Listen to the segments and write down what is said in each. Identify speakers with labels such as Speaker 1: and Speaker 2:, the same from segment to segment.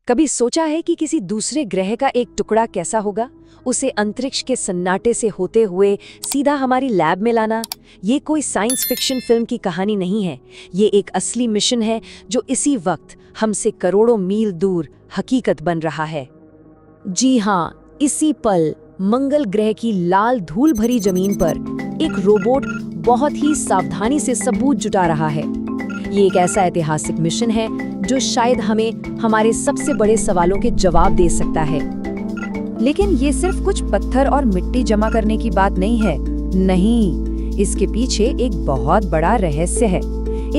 Speaker 1: कभी सोचा है कि किसी दूसरे ग्रह का एक टुकड़ा कैसा होगा, उसे अंतरिक्ष के सन्नाटे से होते हुए सीधा हमारी लैब में लाना? ये कोई साइंस फिक्शन फिल्म की कहानी नहीं है, ये एक असली मिशन है जो इसी वक्त हमसे करोड़ों मील दूर हकीकत बन रहा है। जी हाँ, इसी पल मंगल ग्रह की लाल धूल भरी जमीन पर एक रोबोट बहुत ही सावधानी से सबूत जुटा रहा है। ये एक ऐसा ऐतिहासिक मिशन है जो शायद हमें हमारे सबसे बड़े सवालों के जवाब दे सकता है। लेकिन ये सिर्फ कुछ पत्थर और मिट्टी जमा करने की बात नहीं है। नहीं, इसके पीछे एक बहुत बड़ा रहस्य है,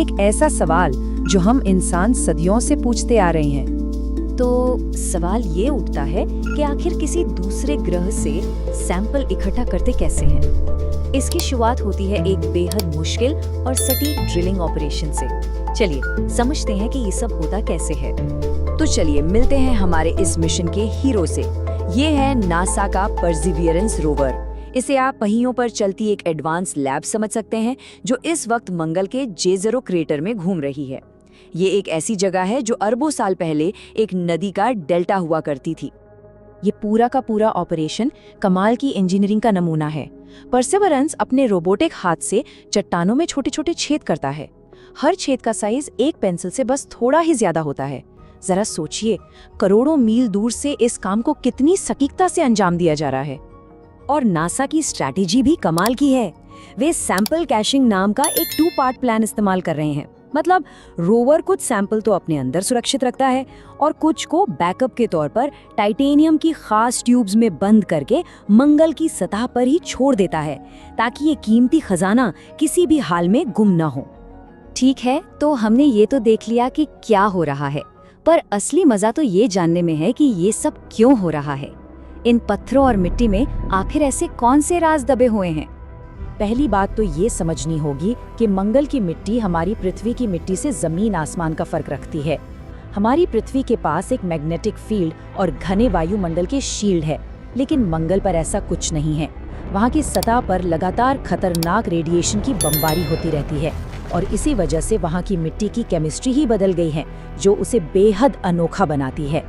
Speaker 1: एक ऐसा सवाल जो हम इंसान सदियों से पूछते आ रहे हैं। तो सवाल ये उठता है कि आखिर किसी दूसरे ग्रह से सैंपल इकट्ठा करते कैसे हैं? इसकी शुरुआत होती है एक बेहद मुश्किल और सटीक ड्रिलिंग ऑपरेशन से। चलिए समझते हैं कि ये सब होता कैसे है। तो चलिए मिलते हैं हमारे इस मिशन के हीरो से। ये है नासा का परसिवियरेंस रोवर। इसे आप पहियों पर चलती एक एडवांस लैब समझ सकते हैं जो इस वक्त मंगल के Jezero क्रेटर में घूम रही है। ये एक ऐसी जगह है जो अरबों साल पहले एक नदी का डेल्टा हुआ करती थी। ये पूरा का पूरा ऑपरेशन कमाल की इंजीनियरिंग का नमूना है। परसेवरेंस अपने रोबोटिक हाथ से चट्टानों में छोटे छोटे छेद करता है। हर छेद का साइज एक पेंसिल से बस थोड़ा ही ज्यादा होता है। जरा सोचिए, करोड़ों मील दूर से इस काम को कितनी सटीकता से अंजाम दिया जा रहा है। और नासा की स्ट्रैटेजी भी कमाल की है। वे सैंपल कैशिंग नाम का एक 2 पार्ट प्लान इस्तेमाल कर रहे हैं। मतलब रोवर कुछ सैंपल तो अपने अंदर सुरक्षित रखता है और कुछ को बैकअप के तौर पर टाइटेनियम की खास ट्यूब्स में बंद करके मंगल की सतह पर ही छोड़ देता है, ताकि ये कीमती खजाना किसी भी हाल में गुम न हो। ठीक है, तो हमने ये तो देख लिया कि क्या हो रहा है, पर असली मजा तो ये जानने में है कि ये सब क्यों हो रहा है। इन पत्थरों और मिट्टी में आखिर ऐसे कौन से राज दबे हुए हैं? पहली बात तो ये समझनी होगी कि मंगल की मिट्टी हमारी पृथ्वी की मिट्टी से जमीन आसमान का फर्क रखती है। हमारी पृथ्वी के पास एक मैग्नेटिक फील्ड और घने वायुमंडल के शील्ड है, लेकिन मंगल पर ऐसा कुछ नहीं है। वहाँ की सतह पर लगातार खतरनाक रेडिएशन की बमबारी होती रहती है और इसी वजह से वहाँ की मिट्टी की केमिस्ट्री ही बदल गई है, जो उसे बेहद अनोखा बनाती है।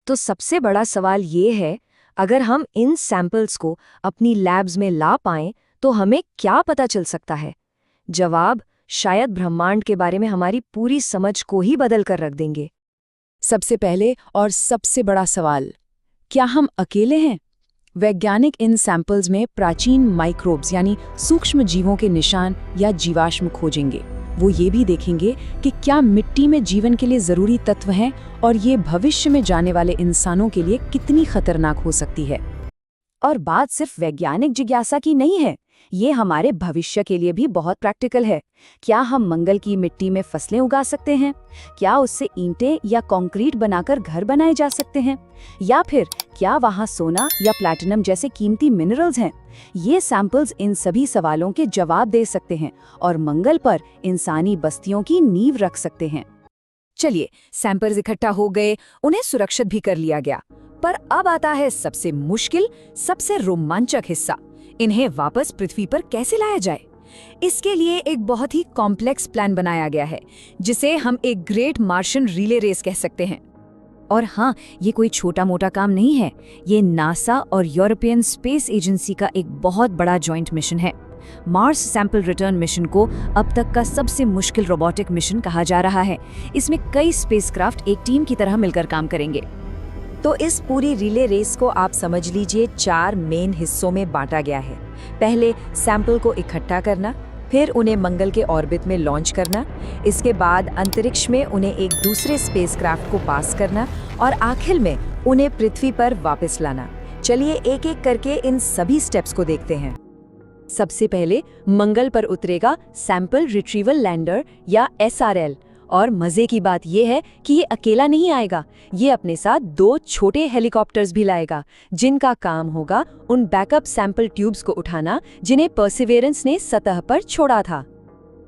Speaker 1: तो सबसे बड़ा सवाल ये है, अगर हम इन सैंपल्स को अपनी लैब्स में ला पाएं तो हमें क्या पता चल सकता है? जवाब शायद ब्रह्मांड के बारे में हमारी पूरी समझ को ही बदल कर रख देंगे। सबसे पहले और सबसे बड़ा सवाल, क्या हम अकेले हैं? वैज्ञानिक इन सैंपल्स में प्राचीन माइक्रोब्स यानी सूक्ष्म जीवों के निशान या जीवाश्म खोजेंगे। वो ये भी देखेंगे कि क्या मिट्टी में जीवन के लिए जरूरी तत्व हैं और ये भविष्य में जाने वाले इंसानों के लिए कितनी खतरनाक हो सकती है। और बात सिर्फ वैज्ञानिक जिज्ञासा की नहीं है, ये हमारे भविष्य के लिए भी बहुत प्रैक्टिकल है। क्या हम मंगल की मिट्टी में फसलें उगा सकते हैं? क्या उससे ईंटें या कंक्रीट बनाकर घर बनाए जा सकते हैं? या फिर क्या वहाँ सोना या प्लैटिनम जैसे कीमती मिनरल्स हैं? ये सैंपल्स इन सभी सवालों के जवाब दे सकते हैं और मंगल पर इंसानी बस्तियों की नींव रख सकते हैं। चलिए, सैंपल्स इकट्ठा हो गए, उन्हें सुरक्षित भी कर लिया गया, पर अब आता है सबसे मुश्किल, सबसे रोमांचक हिस्सा। इन्हें वापस पृथ्वी पर कैसे लाया जाए? इसके लिए एक बहुत ही कॉम्प्लेक्स प्लान बनाया गया है, जिसे हम एक ग्रेट मार्शियन रिले रेस कह सकते हैं। और हाँ, ये कोई छोटा मोटा काम नहीं है। ये नासा और यूरोपियन स्पेस एजेंसी का एक बहुत बड़ा जॉइंट मिशन है। मार्स सैंपल रिटर्न मिशन को अब तक का सबसे मुश्किल रोबोटिक मिशन कहा जा रहा है। इसमें कई स्पेसक्राफ्ट एक टीम की तरह मिलकर काम करेंगे। तो इस पूरी रिले रेस को आप समझ लीजिए 4 मेन हिस्सों में बांटा गया है। पहले सैंपल को इकट्ठा करना, फिर उन्हें मंगल के ऑर्बिट में लॉन्च करना, इसके बाद अंतरिक्ष में उन्हें एक दूसरे स्पेसक्राफ्ट को पास करना और आखिर में उन्हें पृथ्वी पर वापस लाना। चलिए एक एक करके इन सभी स्टेप्स को देखते हैं। सबसे पहले मंगल पर उतरेगा सैंपल रिट्रीवल लैंडर या SRL। और मजे की बात यह है कि ये अकेला नहीं आएगा, ये अपने साथ 2 छोटे हेलीकॉप्टर्स भी लाएगा, जिनका काम होगा उन बैकअप सैंपल ट्यूब्स को उठाना जिन्हें परसिवियरेंस ने सतह पर छोड़ा था।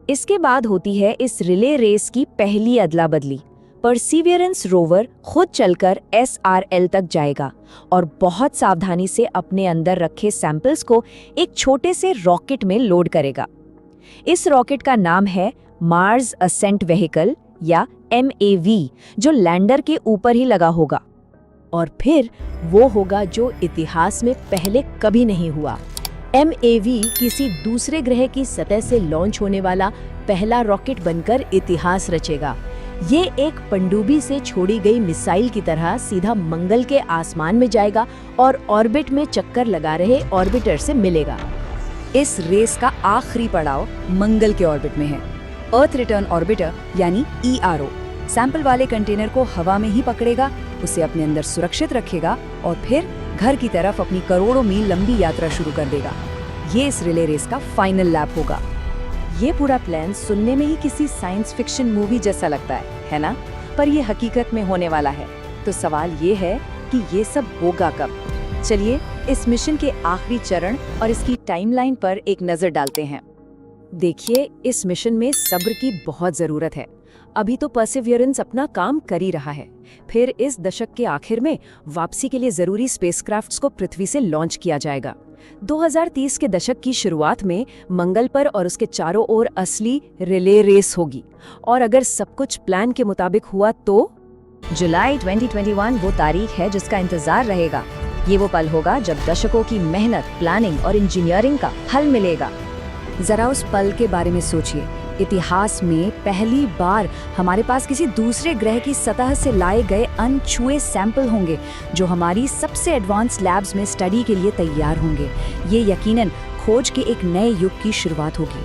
Speaker 1: इसके बाद होती है इस रिले रेस की पहली अदला बदली। परसिवियरेंस रोवर खुद चलकर SRL तक जाएगा और बहुत सावधानी से अपने अंदर रखे सैंपल्स को एक छोटे से रॉकेट में लोड करेगा। इस रॉकेट का नाम है मार्स असेंट व्हीकल या MAV, जो लैंडर के ऊपर ही लगा होगा। और फिर वो होगा जो इतिहास में पहले कभी नहीं हुआ। MAV किसी दूसरे ग्रह की सतह से लॉन्च होने वाला पहला रॉकेट बनकर इतिहास रचेगा। ये एक पनडुब्बी से छोड़ी गई मिसाइल की तरह सीधा मंगल के आसमान में जाएगा और ऑर्बिट में चक्कर लगा रहे ऑर्बिटर से मिलेगा।
Speaker 2: इस रेस का आखिरी पड़ाव मंगल के ऑर्बिट में है। अर्थ रिटर्न ऑर्बिटर यानी ERO सैंपल वाले कंटेनर को हवा में ही पकड़ेगा, उसे अपने अंदर सुरक्षित रखेगा और फिर घर की तरफ अपनी करोड़ों मील लंबी यात्रा शुरू कर देगा। ये इस रिले रेस का फाइनल लैप होगा।
Speaker 1: ये पूरा प्लान सुनने में ही किसी साइंस फिक्शन मूवी जैसा लगता है ना? पर ये हकीकत में होने वाला है। तो सवाल ये है कि ये सब होगा कब? चलिए इस मिशन के आखिरी चरण और इसकी टाइमलाइन पर एक नजर डालते हैं। देखिए, इस मिशन में सब्र की बहुत जरूरत है। अभी तो परसिवियरेंस अपना काम कर ही रहा है। फिर इस दशक के आखिर में वापसी के लिए जरूरी स्पेसक्राफ्ट्स को पृथ्वी से लॉन्च किया जाएगा। 2030 के दशक की शुरुआत में मंगल पर और उसके चारों ओर असली रिले रेस होगी। और अगर सब कुछ प्लान के मुताबिक हुआ तो
Speaker 2: जुलाई 2021 वो तारीख है जिसका इंतजार रहेगा। ये वो पल होगा जब दशकों की मेहनत, प्लानिंग और इंजीनियरिंग का हल मिलेगा। जरा उस पल के बारे में सोचिए। इतिहास में पहली बार हमारे पास किसी दूसरे ग्रह की सतह से लाए गए अनछुए सैंपल होंगे जो हमारी सबसे एडवांस लैब्स में स्टडी के लिए तैयार होंगे। ये यकीनन खोज के एक नए युग की शुरुआत होगी।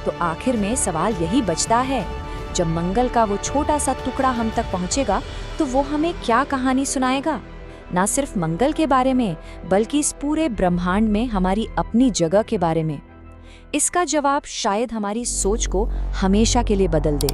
Speaker 1: तो आखिर में सवाल यही बचता है, जब मंगल का वो छोटा सा टुकड़ा हम तक पहुंचेगा तो वो हमें क्या कहानी सुनाएगा? ना सिर्फ मंगल के बारे में, बल्कि इस पूरे ब्रह्मांड में हमारी अपनी जगह के बारे में। इसका जवाब शायद हमारी सोच को हमेशा के लिए बदल दे।